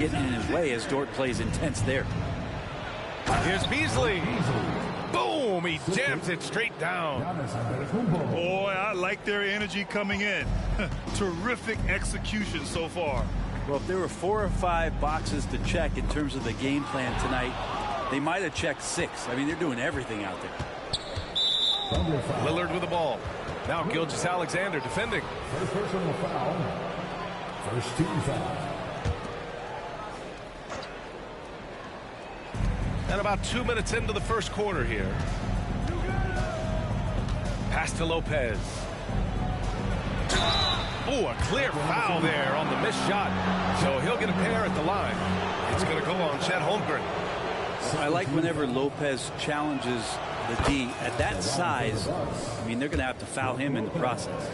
getting in his way as Dort plays intense there. Here's Beasley. Boom! He jams it straight down. Boy, I like their energy coming in. Terrific execution so far. Well, if there were 4 or 5 boxes to check in terms of the game plan tonight, they might have checked 6. I mean, they're doing everything out there. Lillard with the ball. Now Gilgeous-Alexander defending. First personal foul. First team foul. And about 2 minutes into the first quarter here. Pass to Lopez. Oh, a clear foul there on the missed shot. So he'll get a pair at the line. It's going to go on Chet Holmgren. I like whenever Lopez challenges the D at that size. I mean, they're going to have to foul him in the process.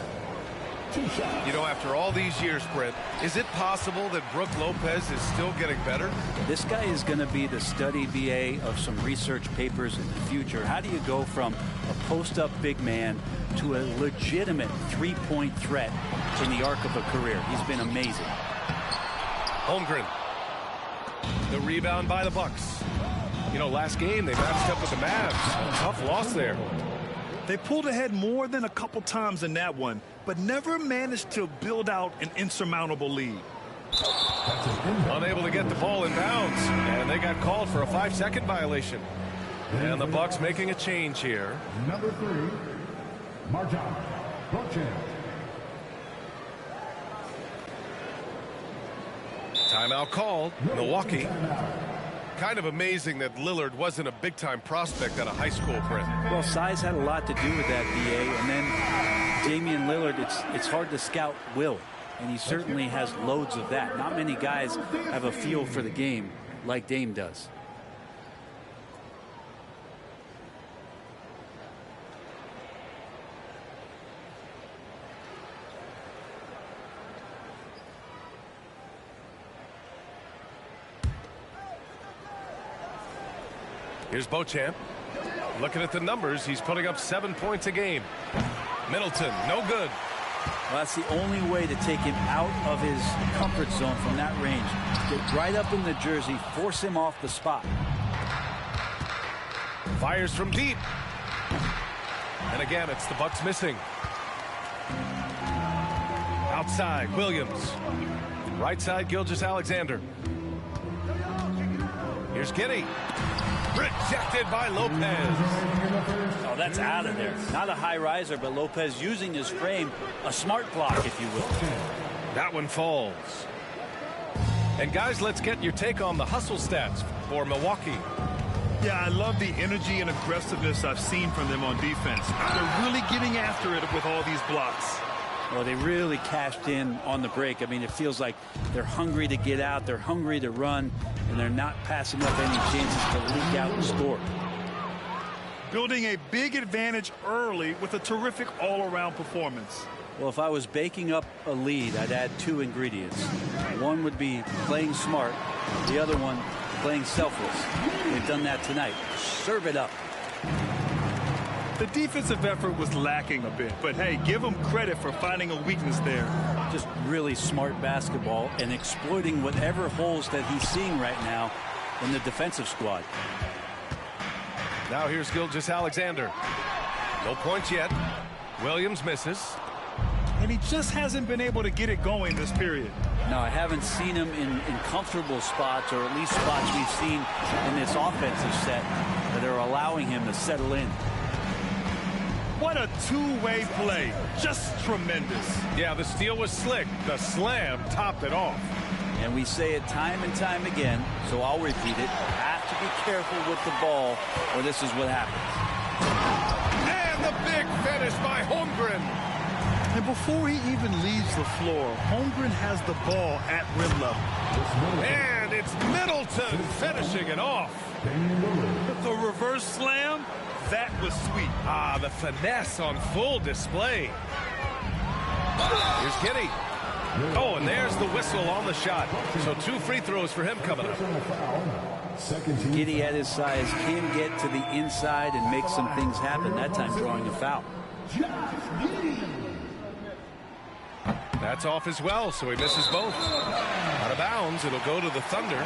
You know, after all these years, Brent, is it possible that Brook Lopez is still getting better? This guy is going to be the study BA of some research papers in the future. How do you go from a post-up big man to a legitimate three-point threat in the arc of a career? He's been amazing. Holmgren. The rebound by the Bucks. You know, last game they matched up with the Mavs. A tough loss there. They pulled ahead more than a couple times in that one, but never managed to build out an insurmountable lead. Unable to get the ball in bounds, and they got called for a 5-second violation. And the Bucks making a change here. Number 3, Marjan Beauchamp. Timeout called. Milwaukee. Kind of amazing that Lillard wasn't a big-time prospect at a high school, Brent. Well, size had a lot to do with that, BA. And then Damian Lillard, it's hard to scout will. And he certainly has loads of that. Not many guys have a feel for the game like Dame does. Here's Beauchamp. Looking at the numbers, he's putting up 7 points a game. Middleton, no good. Well, that's the only way to take him out of his comfort zone from that range. Get right up in the jersey, force him off the spot. Fires from deep. And again, it's the Bucks missing. Outside, Williams. Right side, Gilgeous-Alexander. Here's Giddey. Rejected by Lopez. Oh, that's out of there. Not a high riser, but Lopez using his frame. A smart block, if you will. That one falls. And guys, let's get your take on the hustle stats for Milwaukee. Yeah, I love the energy and aggressiveness I've seen from them on defense. They're really getting after it with all these blocks. Well, they really cashed in on the break. I mean, it feels like they're hungry to get out. They're hungry to run, and they're not passing up any chances to leak out and score. Building a big advantage early with a terrific all-around performance. Well, if I was baking up a lead, I'd add 2 ingredients. One would be playing smart. The other one, playing selfless. They've done that tonight. Serve it up. The defensive effort was lacking a bit, but hey, give them credit for finding a weakness there. Just really smart basketball and exploiting whatever holes that he's seeing right now in the defensive squad. Now here's Gilgeous-Alexander. No points yet. Williams misses. And he just hasn't been able to get it going this period. No, I haven't seen him in comfortable spots, or at least spots we've seen in this offensive set that are allowing him to settle in. What a two-way play. Just tremendous. Yeah, the steal was slick. The slam topped it off. And we say it time and time again, so I'll repeat it. Have to be careful with the ball, or this is what happens. And the big finish by Holmgren. And before he even leaves the floor, Holmgren has the ball at rim level. And it's Middleton finishing it off. The reverse slam, that was sweet. Ah, the finesse on full display. Here's Giddey. Oh, and there's the whistle on the shot. So 2 free throws for him coming up. Giddey at his size can get to the inside and make some things happen, that time drawing a foul. That's off as well, so he misses both. Out of of bounds. It'll go to the Thunder.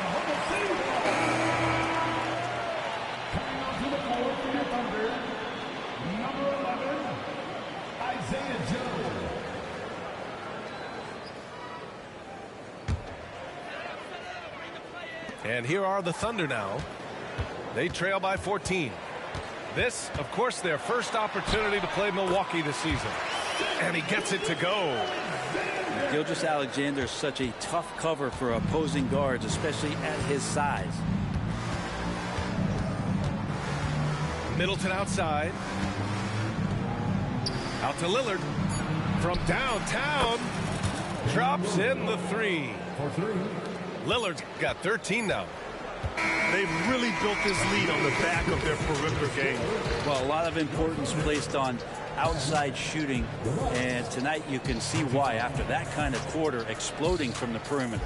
And here are the Thunder now. They trail by 14. This, of course, their first opportunity to play Milwaukee this season. And he gets it to go. Gilgeous-Alexander is such a tough cover for opposing guards, especially at his size. Middleton outside. Out to Lillard. From downtown. Drops in the three. Lillard's got 13 now. They've really built this lead on the back of their perimeter game. Well, a lot of importance placed on outside shooting, and tonight you can see why after that kind of quarter, exploding from the perimeter.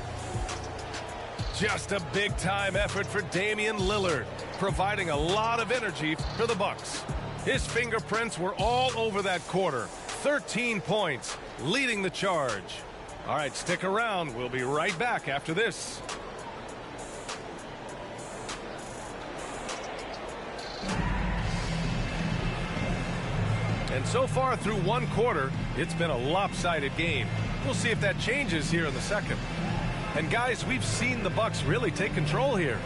Just a big-time effort for Damian Lillard, providing a lot of energy for the Bucks. His fingerprints were all over that quarter. 13 points, leading the charge. All right, stick around. We'll be right back after this. And so far through one quarter, it's been a lopsided game. We'll see if that changes here in the second. And guys, we've seen the Bucks really take control here.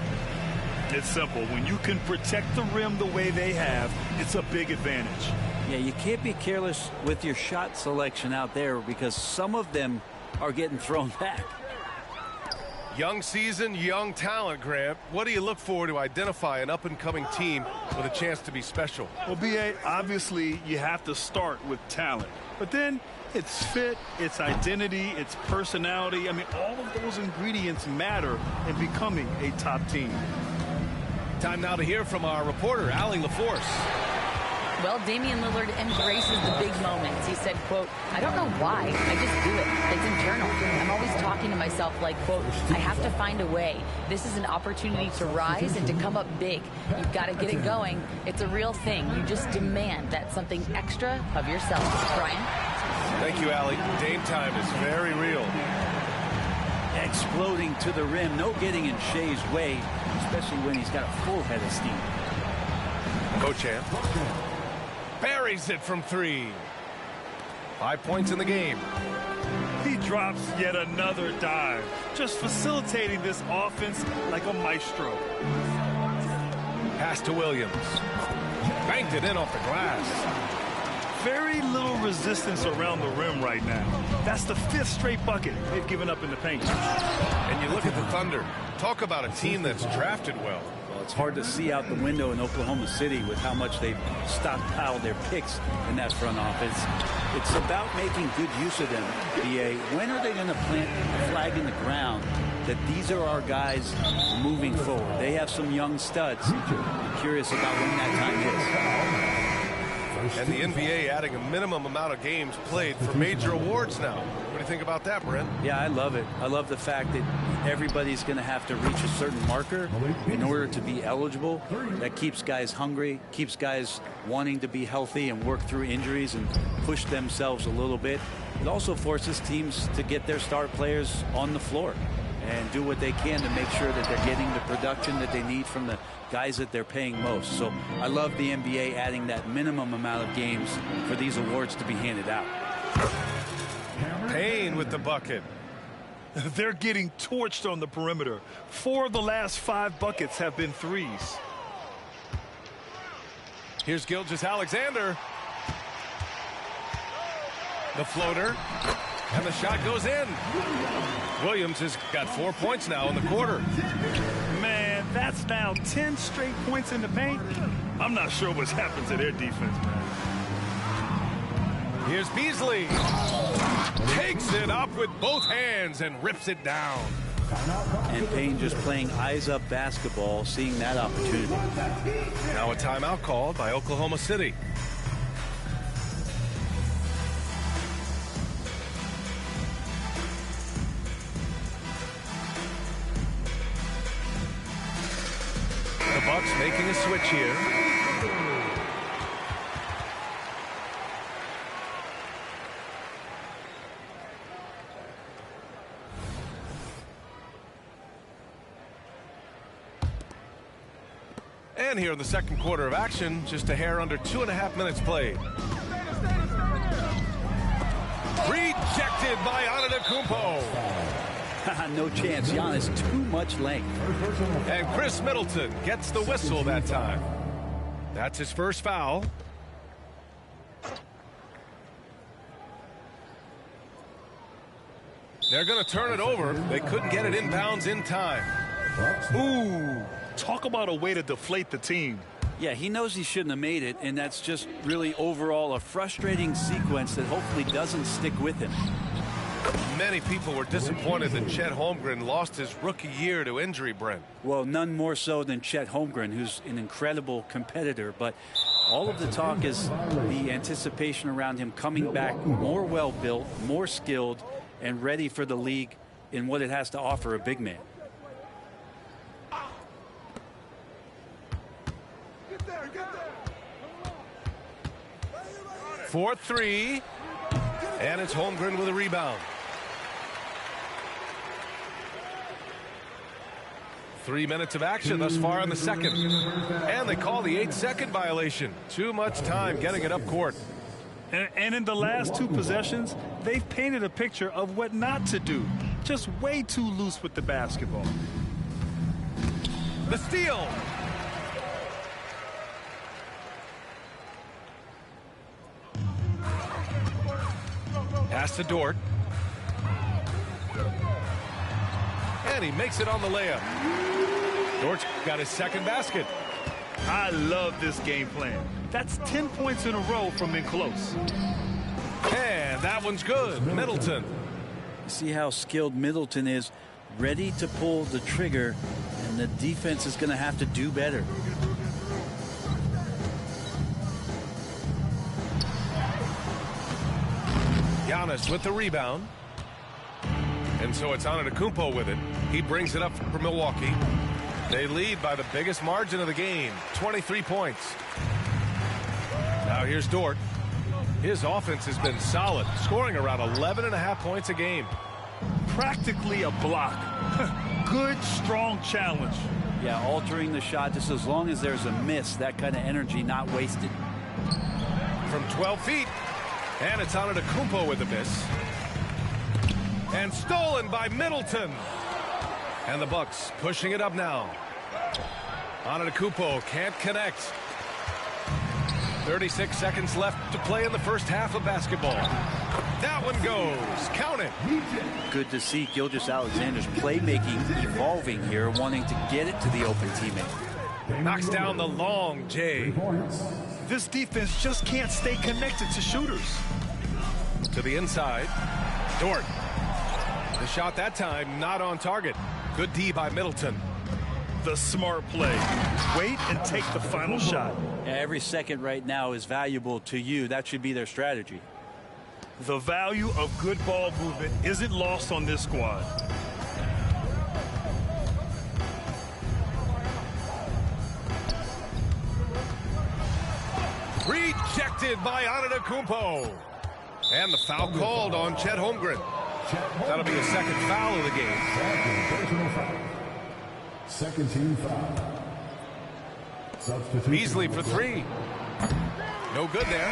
It's simple. When you can protect the rim the way they have, it's a big advantage. Yeah, you can't be careless with your shot selection out there because some of them are getting thrown back. Young season, young talent, Grant. What do you look for to identify an up-and-coming team with a chance to be special? Well, B.A., obviously you have to start with talent. But then it's fit, it's identity, it's personality. I mean, all of those ingredients matter in becoming a top team. Time now to hear from our reporter, Allie LaForce. Well, Damian Lillard embraces the big moments. He said, quote, I don't know why. I just do it. It's internal. I'm always talking to myself like, quote, I have to find a way. This is an opportunity to rise and to come up big. You've got to get it going. It's a real thing. You just demand that something extra of yourself. Brian? Thank you, Allie. Dame time is very real. Exploding to the rim. No getting in Shea's way, especially when he's got a full head of steam. Cochan buries it from three. 5 points in the game. He drops yet another dive, just facilitating this offense like a maestro. Pass to Williams. Banked it in off the glass. Very little resistance around the rim right now. That's the 5th straight bucket they've given up in the paint. And you look at the Thunder. Talk about a team that's drafted well. It's hard to see out the window in Oklahoma City with how much they've stockpiled their picks in that front office. It's about making good use of them, BA. When are they going to plant a flag in the ground that these are our guys moving forward? They have some young studs. I'm curious about when that time is. And the NBA adding a minimum amount of games played for major awards now. What do you think about that, Brent? Yeah, I love it. I love the fact that everybody's going to have to reach a certain marker in order to be eligible. That keeps guys hungry, keeps guys wanting to be healthy and work through injuries and push themselves a little bit. It also forces teams to get their star players on the floor and do what they can to make sure that they're getting the production that they need from the guys that they're paying most. So I love the NBA adding that minimum amount of games for these awards to be handed out. Payne with the bucket. They're getting torched on the perimeter. 4 of the last 5 buckets have been threes. Here's Gilgeous-Alexander. The floater. And the shot goes in. Williams has got 4 points now in the quarter. Man, that's now 10 straight points in the paint. I'm not sure what's happened to their defense, man. Here's Beasley. Takes it up with both hands and rips it down. And Payne just playing eyes-up basketball, seeing that opportunity. Now a timeout called by Oklahoma City. The Bucks making a switch here. And here in the second quarter of action, just a hair under 2.5 minutes played. Rejected by Antetokounmpo. No chance. Giannis, too much length. And Chris Middleton gets the whistle that time. That's his first foul. They're going to turn it over. They couldn't get it inbounds in time. Ooh, talk about a way to deflate the team. Yeah, he knows he shouldn't have made it, and that's just really overall a frustrating sequence that hopefully doesn't stick with him. Many people were disappointed that Chet Holmgren lost his rookie year to injury, Brent. Well, none more so than Chet Holmgren, who's an incredible competitor, but all of the talk is the anticipation around him coming back more well-built, more skilled, and ready for the league in what it has to offer a big man. For three, and it's Holmgren with a rebound. 3 minutes of action thus far in the second. And they call the 8-second violation. Too much time getting it up court. And in the last two possessions, they've painted a picture of what not to do. Just way too loose with the basketball. The steal. Pass to Dort. And he makes it on the layup. Dort's got his second basket. I love this game plan. That's 10 points in a row from in close. And that one's good. Middleton. See how skilled Middleton is, ready to pull the trigger, and the defense is going to have to do better. Giannis with the rebound. And so it's Antetokounmpo with it. He brings it up for Milwaukee. They lead by the biggest margin of the game, 23 points. Now here's Dort. His offense has been solid, scoring around 11.5 points a game. Practically a block. Good, strong challenge. Yeah, altering the shot just as long as there's a miss, that kind of energy not wasted. From 12 feet. And it's Antetokounmpo with the miss. And stolen by Middleton. And the Bucks pushing it up now. Antetokounmpo can't connect. 36 seconds left to play in the first half of basketball. That one goes. Count it. Good to see Gilgeous-Alexander's playmaking evolving here, wanting to get it to the open teammate. Knocks down the long J. This defense just can't stay connected to shooters. To the inside. Dort. The shot that time not on target. Good D by Middleton. The smart play. Wait and take the final shot. Yeah, every second right now is valuable to you. That should be their strategy. The value of good ball movement isn't lost on this squad. Rejected by Antetokounmpo. And the foul called on Chet Holmgren. That'll be a second foul of the game. Second team foul. Beasley for three. No good there.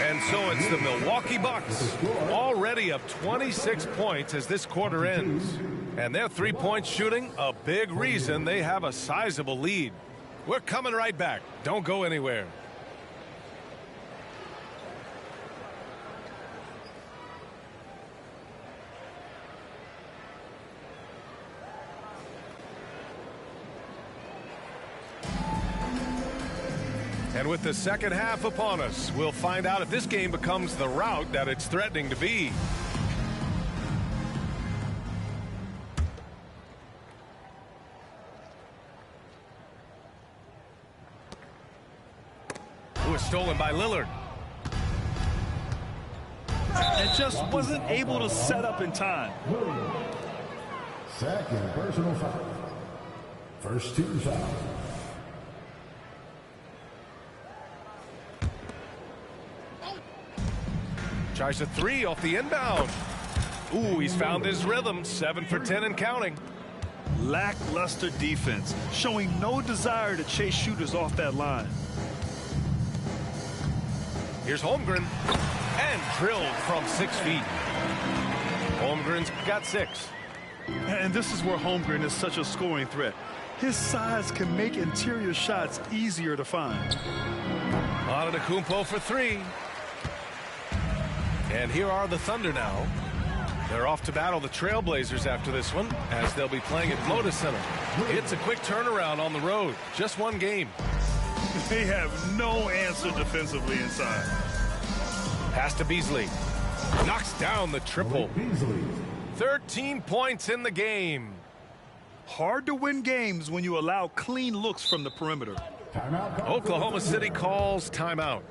And so it's the Milwaukee Bucks, already up 26 points as this quarter ends. And their three-point shooting, a big reason they have a sizable lead. We're coming right back. Don't go anywhere. And with the second half upon us, we'll find out if this game becomes the rout that it's threatening to be. It was stolen by Lillard. And just wasn't able to set up in time. Second personal foul. First team foul. Tries a three off the inbound. Ooh, he's found his rhythm. 7 for 10 and counting. Lackluster defense, showing no desire to chase shooters off that line. Here's Holmgren, and drilled from 6 feet. Holmgren's got 6. And this is where Holmgren is such a scoring threat. His size can make interior shots easier to find. Antetokounmpo for 3. And here are the Thunder now. They're off to battle the Trailblazers after this one, as they'll be playing at Moda Center. It's a quick turnaround on the road. Just 1 game. They have no answer defensively inside. Pass to Beasley. Knocks down the triple. 13 points in the game. Hard to win games when you allow clean looks from the perimeter. Oklahoma City calls timeout.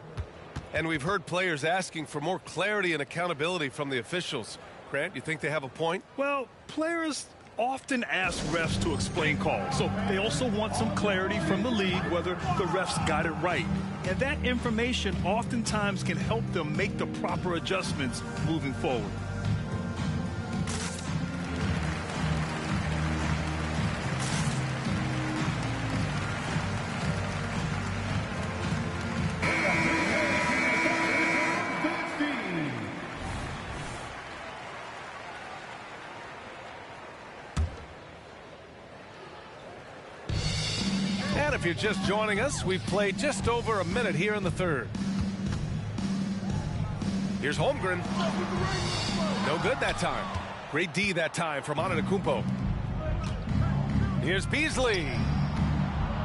And we've heard players asking for more clarity and accountability from the officials. Grant, you think they have a point? Well, players often ask refs to explain calls, so they also want some clarity from the league whether the refs got it right. And that information oftentimes can help them make the proper adjustments moving forward. And if you're just joining us, we've played just over a minute here in the third. Here's Holmgren. No good that time. Great D that time from Antetokounmpo. Here's Beasley.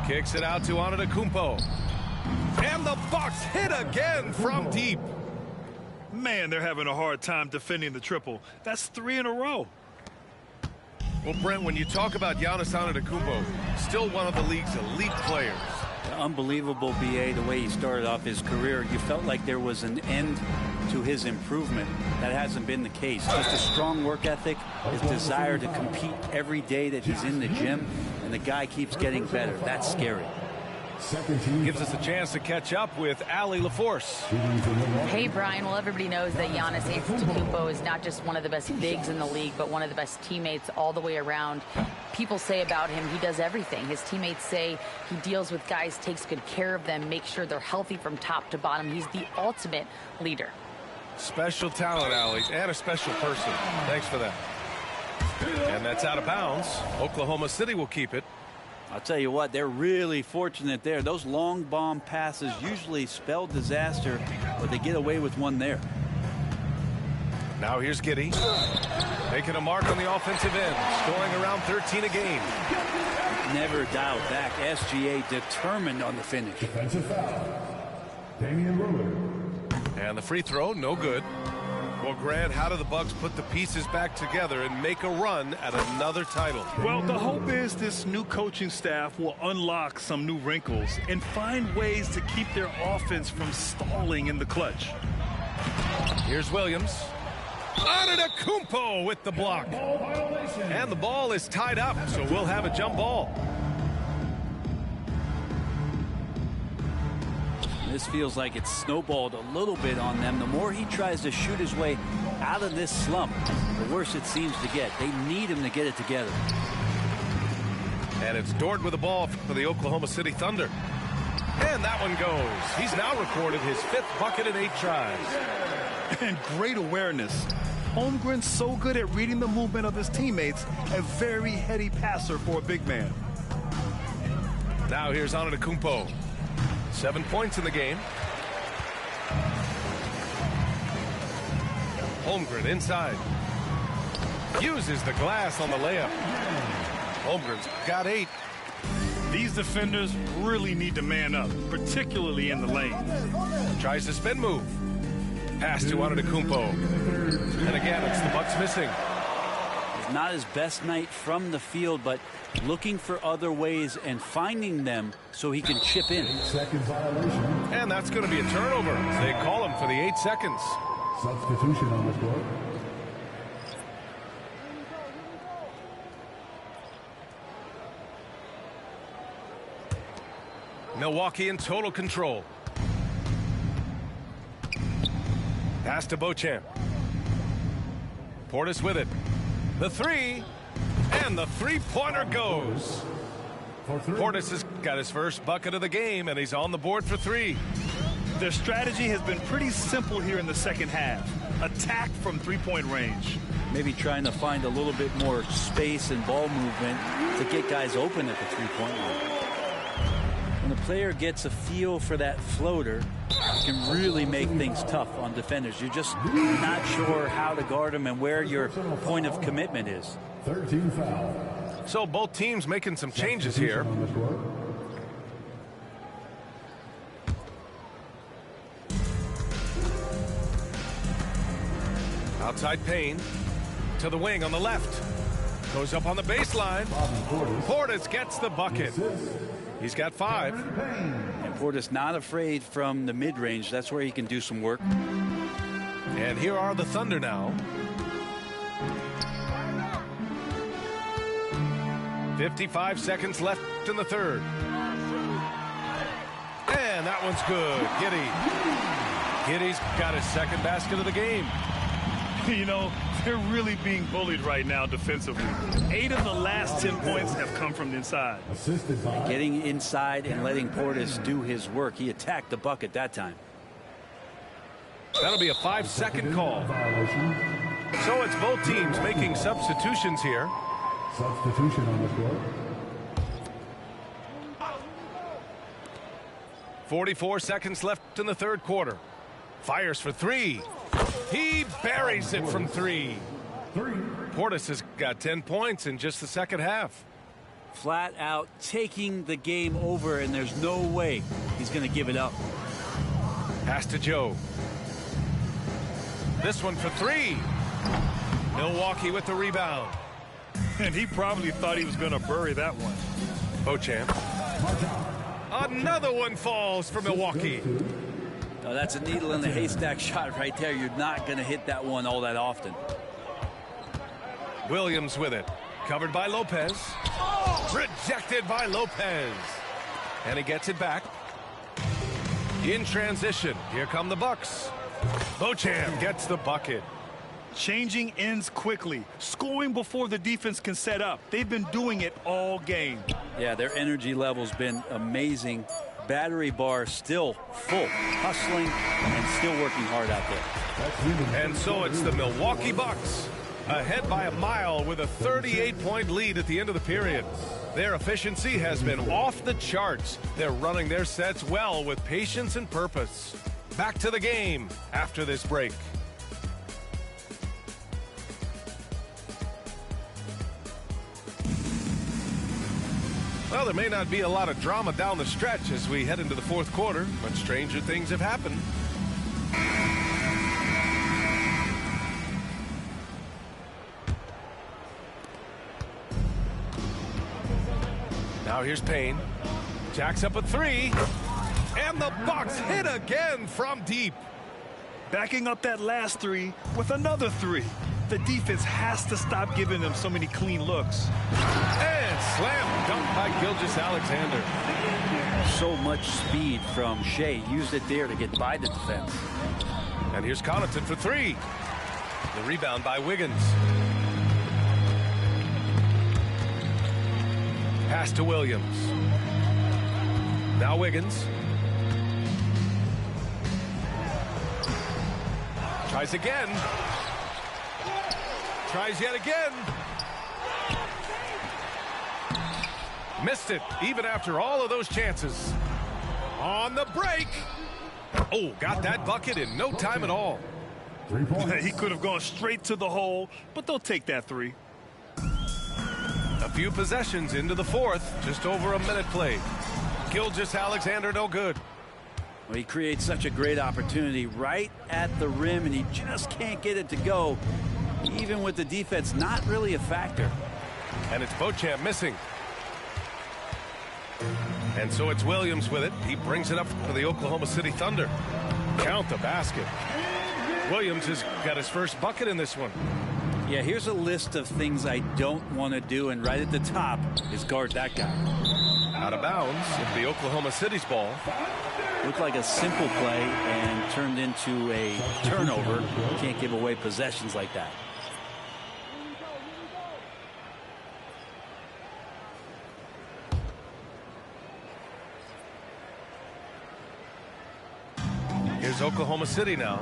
Kicks it out to Antetokounmpo. And the Bucks hit again from deep. Man, they're having a hard time defending the triple. That's 3 in a row. Well, Brent, when you talk about Giannis Antetokounmpo, still one of the league's elite players. Unbelievable, BA, the way he started off his career. You felt like there was an end to his improvement. That hasn't been the case. Just a strong work ethic, his desire to compete every day that he's in the gym, and the guy keeps getting better. That's scary. Gives us a chance to catch up with Allie LaForce. Hey, Brian. Well, everybody knows that Giannis Antetokounmpo is not just one of the best bigs in the league, but one of the best teammates all the way around. People say about him, he does everything. His teammates say he deals with guys, takes good care of them, makes sure they're healthy from top to bottom. He's the ultimate leader. Special talent, Allie, and a special person. Thanks for that. And that's out of bounds. Oklahoma City will keep it. I'll tell you what, they're really fortunate there. Those long bomb passes usually spell disaster, but they get away with one there. Now here's Giddey. Making a mark on the offensive end. Scoring around 13 a game. Never dialed back. SGA determined on the finish. Defensive foul. Damian Lillard. And the free throw, no good. Well, Grant, how do the Bucks put the pieces back together and make a run at another title? Well, the hope is this new coaching staff will unlock some new wrinkles and find ways to keep their offense from stalling in the clutch. Here's Williams. Antetokounmpo with the block. And the ball is tied up, so we'll have a jump ball. This feels like it's snowballed a little bit on them. The more he tries to shoot his way out of this slump, the worse it seems to get. They need him to get it together. And it's Dort with the ball for the Oklahoma City Thunder. And that one goes. He's now recorded his 5th bucket in 8 tries. And great awareness. Holmgren's so good at reading the movement of his teammates. A very heady passer for a big man. Now here's Antetokounmpo. 7 points in the game. Holmgren inside. Uses the glass on the layup. Holmgren's got 8. These defenders really need to man up, particularly in the lane. Tries the spin move. Pass to Antetokounmpo. And again, it's the Bucks missing. It's not his best night from the field, but looking for other ways and finding them so he can chip in. 8-second violation. And that's going to be a turnover. They call him for the 8 seconds. Substitution on the court. Milwaukee in total control. Pass to Beauchamp. Portis with it. The 3. And the three-pointer goes. Portis has got his first bucket of the game, and he's on the board for three. Their strategy has been pretty simple here in the second half. Attack from three-point range. Maybe trying to find a little bit more space and ball movement to get guys open at the three-point line. When a player gets a feel for that floater, it can really make things tough on defenders. You're just not sure how to guard them and where your point of commitment is. 13 foul. So both teams making some changes here. Outside Payne to the wing on the left. Goes up on the baseline. Portis gets the bucket. He's got 5. And Portis not afraid from the mid-range. That's where he can do some work. And here are the Thunder now. 55 seconds left in the third. And that one's good. Giddy's got his second basket of the game. You know, they're really being bullied right now defensively. 8 of the last 10 points have come from the inside. Getting inside and letting Portis do his work. He attacked the bucket that time. That'll be a 5-second call. So it's both teams making substitutions here. Substitution on the court. 44 seconds left in the third quarter. Fires for 3. He buries it from 3. Portis has got 10 points in just the second half. Flat out taking the game over, and there's no way he's going to give it up. Pass to Joe. This one for 3. Milwaukee with the rebound. And he probably thought he was going to bury that one. Beauchamp. Another one falls for Milwaukee. Oh, that's a needle in the haystack shot right there. You're not going to hit that one all that often. Williams with it. Covered by Lopez. Rejected by Lopez. And he gets it back. In transition. Here come the Bucks. Beauchamp gets the bucket. Changing ends quickly. Scoring before the defense can set up. They've been doing it all game. Yeah, their energy level's been amazing. Battery bar still full, hustling and still working hard out there. And so it's the Milwaukee Bucks ahead by a mile with a 38-point lead at the end of the period. Their efficiency has been off the charts. They're running their sets well with patience and purpose. Back to the game after this break. Well, there may not be a lot of drama down the stretch as we head into the fourth quarter, but stranger things have happened. Now here's Payne. Jacks up a 3. And the Bucks hit again from deep. Backing up that last 3 with another 3. The defense has to stop giving them so many clean looks. And slam dunk by Gilgeous-Alexander. So much speed from Shea. Used it there to get by the defense. And here's Connaughton for 3. The rebound by Wiggins. Pass to Williams. Now Wiggins. Tries again. Tries yet again. Missed it, even after all of those chances. On the break. Oh, got that bucket in no time at all. 3 points. He could have gone straight to the hole, but they'll take that 3. A few possessions into the fourth, just over a minute played. Gilgeous-Alexander no good. Well, he creates such a great opportunity right at the rim, and he just can't get it to go. Even with the defense not really a factor. And it's Beauchamp missing. And so it's Williams with it. He brings it up for the Oklahoma City Thunder. Count the basket. Williams has got his first bucket in this one. Yeah, here's a list of things I don't want to do, and right at the top is guard that guy. Out of bounds, it'll be Oklahoma City's ball. Looked like a simple play and turned into a turnover. You can't give away possessions like that. Here's Oklahoma City now.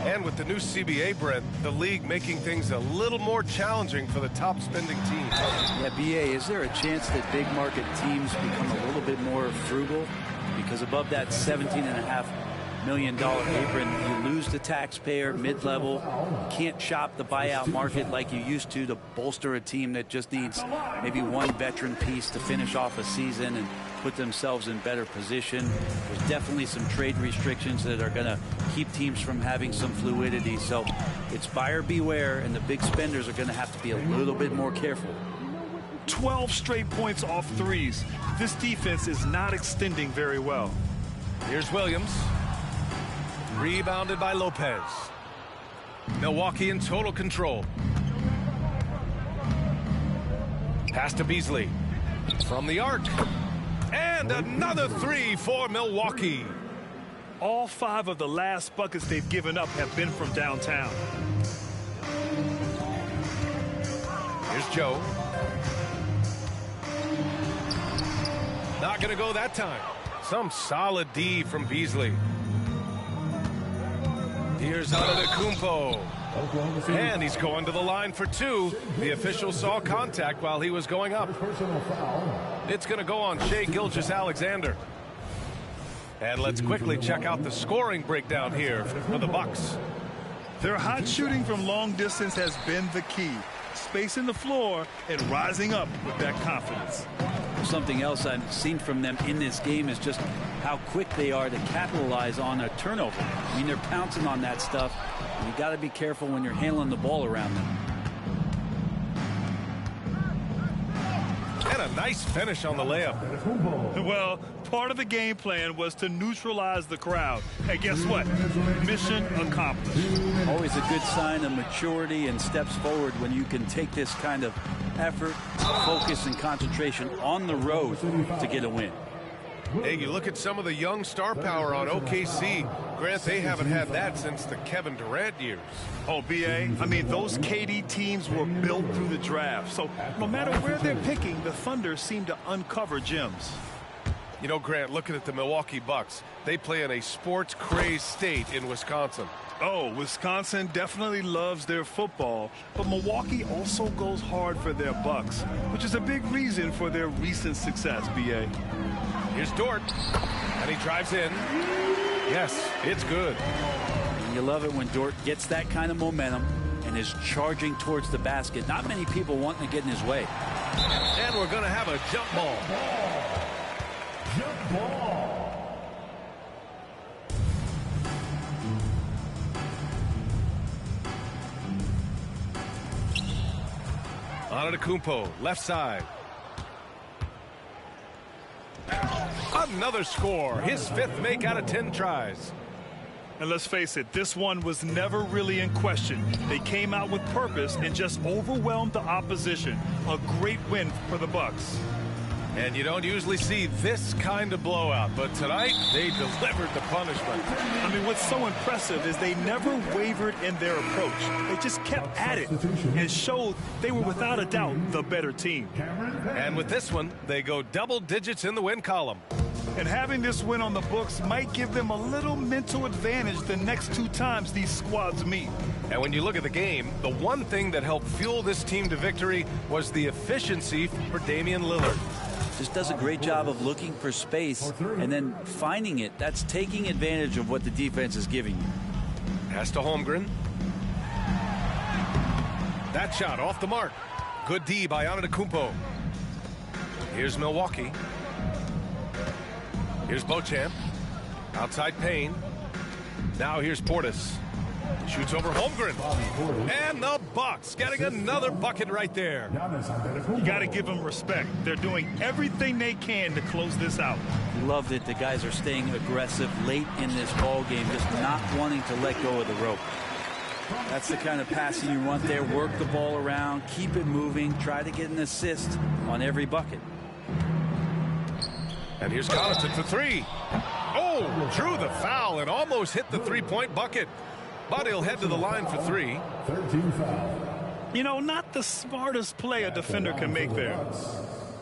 And with the new CBA, Brent, the league making things a little more challenging for the top spending teams. Yeah, BA, is there a chance that big market teams become a little bit more frugal? Because above that $17.5 million apron, you lose the taxpayer mid-level. Can't shop the buyout market like you used to bolster a team that just needs maybe one veteran piece to finish off a season and put themselves in better position. There's definitely some trade restrictions that are going to keep teams from having some fluidity. So it's buyer beware, and the big spenders are going to have to be a little bit more careful. 12 straight points off threes. This defense is not extending very well. Here's Williams. Rebounded by Lopez. Milwaukee in total control. Pass to Beasley. From the arc. And another three for Milwaukee. All 5 of the last buckets they've given up have been from downtown. Here's Joe. Not going to go that time. Some solid D from Beasley. Here's Antetokounmpo. And he's going to the line for 2. The official saw contact while he was going up. It's going to go on Shai Gilgeous-Alexander. And let's quickly check out the scoring breakdown here for the Bucks. Their hot shooting from long distance has been the key. Spacing the floor and rising up with that confidence. Something else I've seen from them in this game is just how quick they are to capitalize on a turnover. I mean, they're pouncing on that stuff. And you got to be careful when you're handling the ball around them. And a nice finish on the layup. Well, part of the game plan was to neutralize the crowd. Hey, guess what? Mission accomplished. Always a good sign of maturity and steps forward when you can take this kind of effort, focus, and concentration on the road to get a win. Hey, you look at some of the young star power on OKC. Grant, they haven't had that since the Kevin Durant years. Oh, BA, I mean, those KD teams were built through the draft. So no matter where they're picking, the Thunder seem to uncover gems. You know, Grant, looking at the Milwaukee Bucks, they play in a sports-crazed state in Wisconsin. Oh, Wisconsin definitely loves their football, but Milwaukee also goes hard for their Bucks, which is a big reason for their recent success, BA. Here's Dort, and he drives in. Yes, it's good. And you love it when Dort gets that kind of momentum and is charging towards the basket. Not many people wanting to get in his way. And we're going to have a jump ball. Jump ball. Antetokounmpo, left side. Another score. His 5th make out of 10 tries. And let's face it, this one was never really in question. They came out with purpose and just overwhelmed the opposition. A great win for the Bucks. And you don't usually see this kind of blowout, but tonight they delivered the punishment. I mean, what's so impressive is they never wavered in their approach. They just kept at it and showed they were without a doubt the better team. And with this one, they go double digits in the win column. And having this win on the books might give them a little mental advantage the next 2 times these squads meet. And when you look at the game, the one thing that helped fuel this team to victory was the efficiency for Damian Lillard. Just does a great job of looking for space and then finding it. That's taking advantage of what the defense is giving you. Pass to Holmgren. That shot off the mark. Good D by Antetokounmpo. Here's Milwaukee. Here's Beauchamp. Outside Payne. Now here's Portis. Shoots over Holmgren. And the Bucks getting another bucket right there. You got to give them respect. They're doing everything they can to close this out. Love that the guys are staying aggressive late in this ball game, just not wanting to let go of the rope. That's the kind of passing you want there. Work the ball around, keep it moving, try to get an assist on every bucket. And here's Connaughton for 3. Oh, drew the foul and almost hit the 3-point bucket. But he'll head to the line for 3. 13 foul. You know, not the smartest play a defender can make there.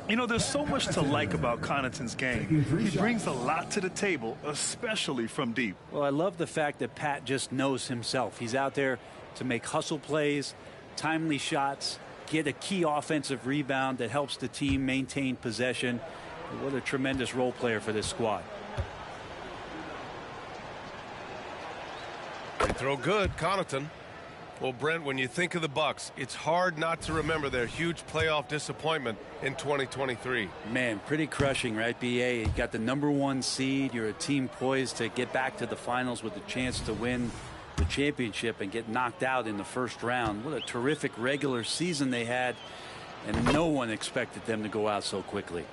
You know, there's so much to like about Connaughton's game. He brings a lot to the table, especially from deep. Well, I love the fact that Pat just knows himself. He's out there to make hustle plays, timely shots, get a key offensive rebound that helps the team maintain possession. What a tremendous role player for this squad. They throw good, Connaughton. Well, Brent, when you think of the Bucks, it's hard not to remember their huge playoff disappointment in 2023. Man, pretty crushing, right, BA? You got the #1 seed. You're a team poised to get back to the finals with a chance to win the championship and get knocked out in the first round. What a terrific regular season they had, and no one expected them to go out so quickly.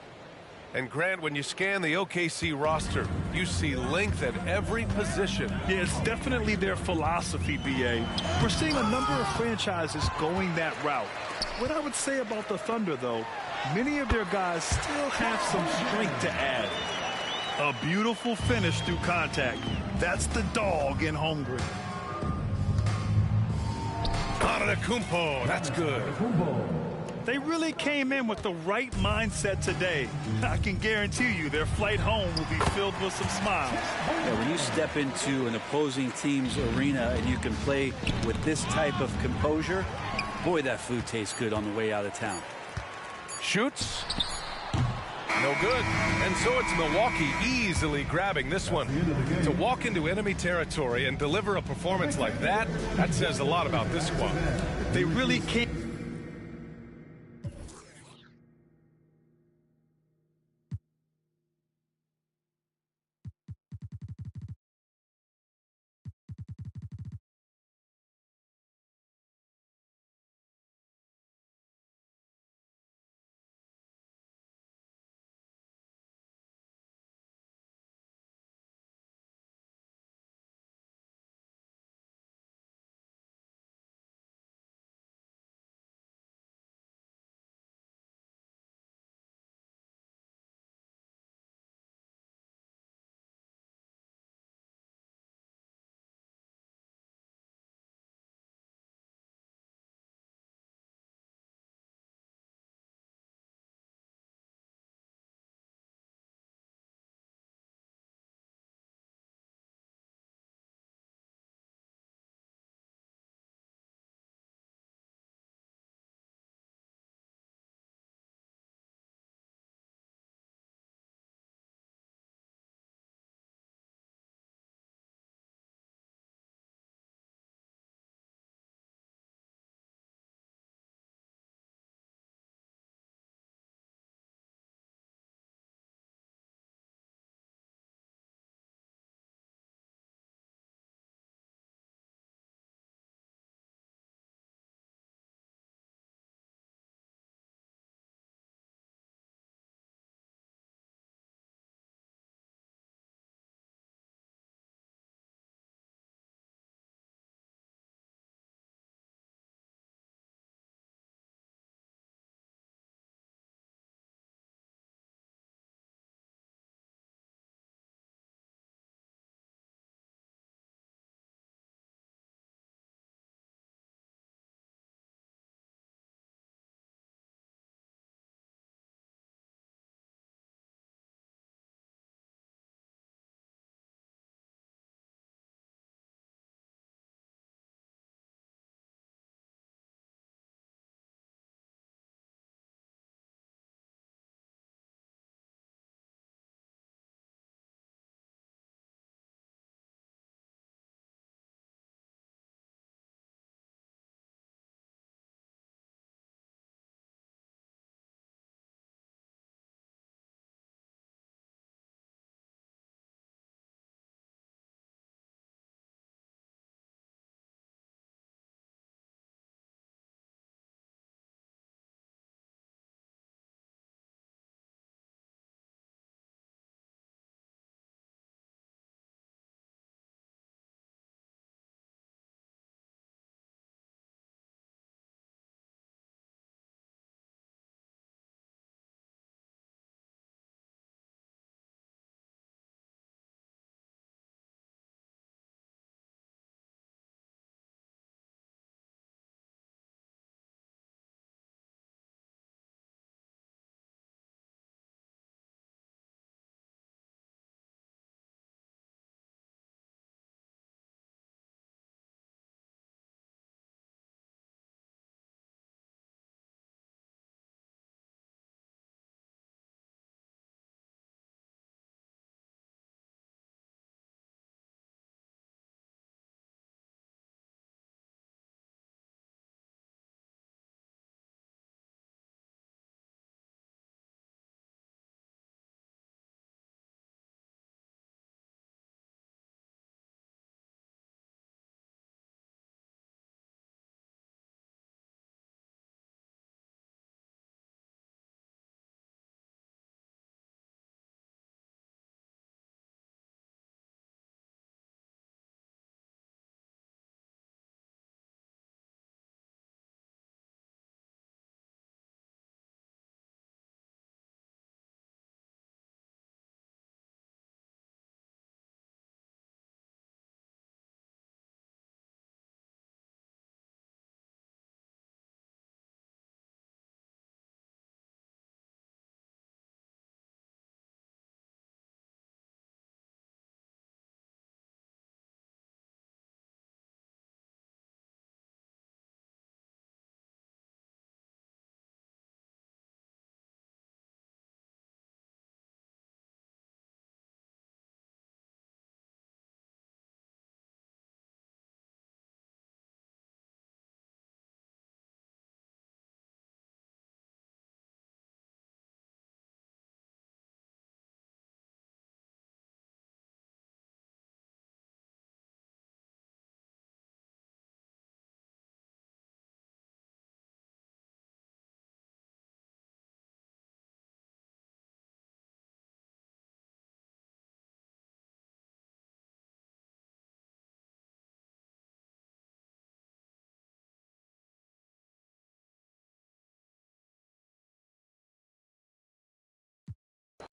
And Grant, when you scan the OKC roster, you see length at every position. Yeah, it's definitely their philosophy, BA. We're seeing a number of franchises going that route. What I would say about the Thunder, though, many of their guys still have some strength to add. A beautiful finish through contact. That's the dog in hungry. Antetokounmpo, that's good. They really came in with the right mindset today. I can guarantee you their flight home will be filled with some smiles. Yeah, when you step into an opposing team's arena and you can play with this type of composure, boy, that food tastes good on the way out of town. Shoots. No good. And so it's Milwaukee easily grabbing this one. To walk into enemy territory and deliver a performance like that, that says a lot about this squad. They really can't.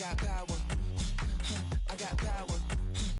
got power. I got power.